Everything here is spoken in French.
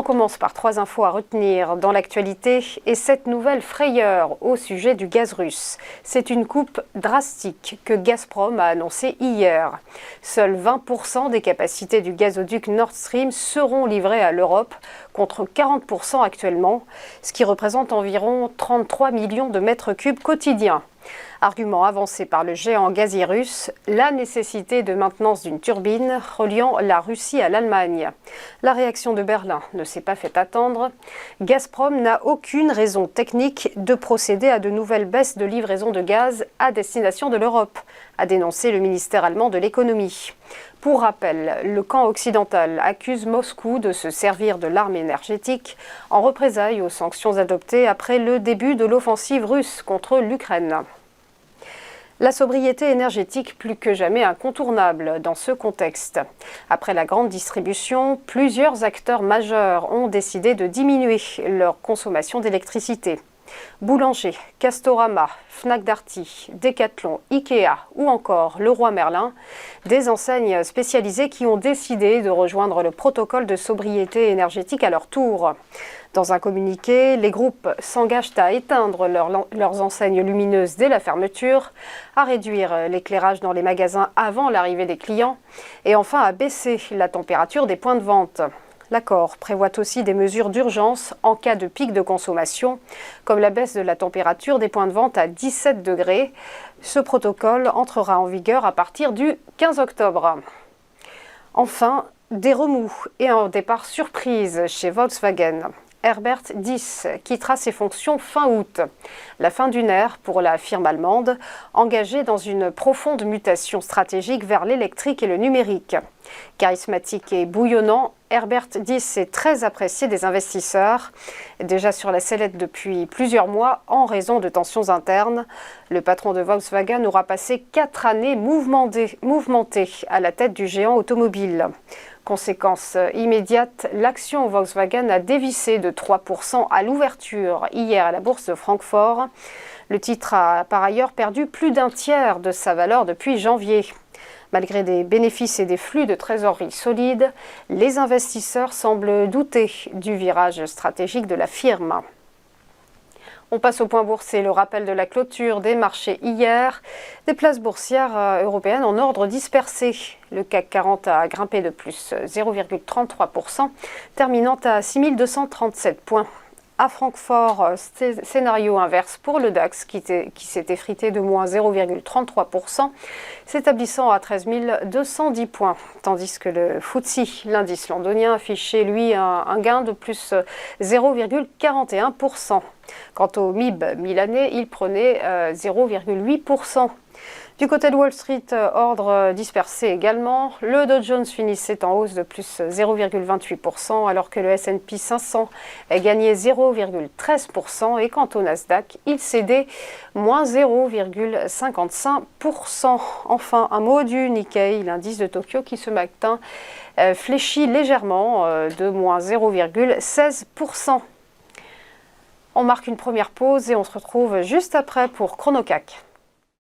On commence par 3 infos à retenir dans l'actualité et cette nouvelle frayeur au sujet du gaz russe. C'est une coupe drastique que Gazprom a annoncée hier. Seuls 20% des capacités du gazoduc Nord Stream seront livrées à l'Europe, contre 40% actuellement, ce qui représente environ 33 millions de mètres cubes quotidiens. Argument avancé par le géant gazier russe, la nécessité de maintenance d'une turbine reliant la Russie à l'Allemagne. La réaction de Berlin ne s'est pas fait attendre. Gazprom n'a aucune raison technique de procéder à de nouvelles baisses de livraison de gaz à destination de l'Europe, a dénoncé le ministère allemand de l'économie. Pour rappel, le camp occidental accuse Moscou de se servir de l'arme énergétique en représailles aux sanctions adoptées après le début de l'offensive russe contre l'Ukraine. La sobriété énergétique plus que jamais incontournable dans ce contexte. Après la grande distribution, plusieurs acteurs majeurs ont décidé de diminuer leur consommation d'électricité. Boulanger, Castorama, Fnac Darty, Decathlon, Ikea ou encore Leroy Merlin, des enseignes spécialisées qui ont décidé de rejoindre le protocole de sobriété énergétique à leur tour. Dans un communiqué, les groupes s'engagent à éteindre leurs enseignes lumineuses dès la fermeture, à réduire l'éclairage dans les magasins avant l'arrivée des clients et enfin à baisser la température des points de vente. L'accord prévoit aussi des mesures d'urgence en cas de pic de consommation, comme la baisse de la température des points de vente à 17 degrés. Ce protocole entrera en vigueur à partir du 15 octobre. Enfin, des remous et un départ surprise chez Volkswagen. Herbert Diess quittera ses fonctions fin août. La fin d'une ère pour la firme allemande, engagée dans une profonde mutation stratégique vers l'électrique et le numérique. Charismatique et bouillonnant, Herbert Diess est très apprécié des investisseurs. Déjà sur la sellette depuis plusieurs mois en raison de tensions internes, le patron de Volkswagen aura passé 4 années mouvementées à la tête du géant automobile. Conséquence immédiate, l'action Volkswagen a dévissé de 3% à l'ouverture hier à la bourse de Francfort. Le titre a par ailleurs perdu plus d'un tiers de sa valeur depuis janvier. Malgré des bénéfices et des flux de trésorerie solides, les investisseurs semblent douter du virage stratégique de la firme. On passe au point boursier, le rappel de la clôture des marchés hier. Des places boursières européennes en ordre dispersé. Le CAC 40 a grimpé de plus 0,33%, terminant à 6237 points. À Francfort, scénario inverse pour le DAX qui s'est effrité de moins 0,33%, s'établissant à 13 210 points, tandis que le FTSE, l'indice londonien, affichait lui un gain de plus 0,41%. Quant au MIB milanais, il prenait 0,8%. Du côté de Wall Street, ordre dispersé également. Le Dow Jones finissait en hausse de plus 0,28%, alors que le S&P 500 a gagné 0,13%. Et quant au Nasdaq, il cédait moins 0,55%. Enfin, un mot du Nikkei, l'indice de Tokyo, qui ce matin fléchit légèrement de moins 0,16%. On marque une première pause et on se retrouve juste après pour ChronoCAC.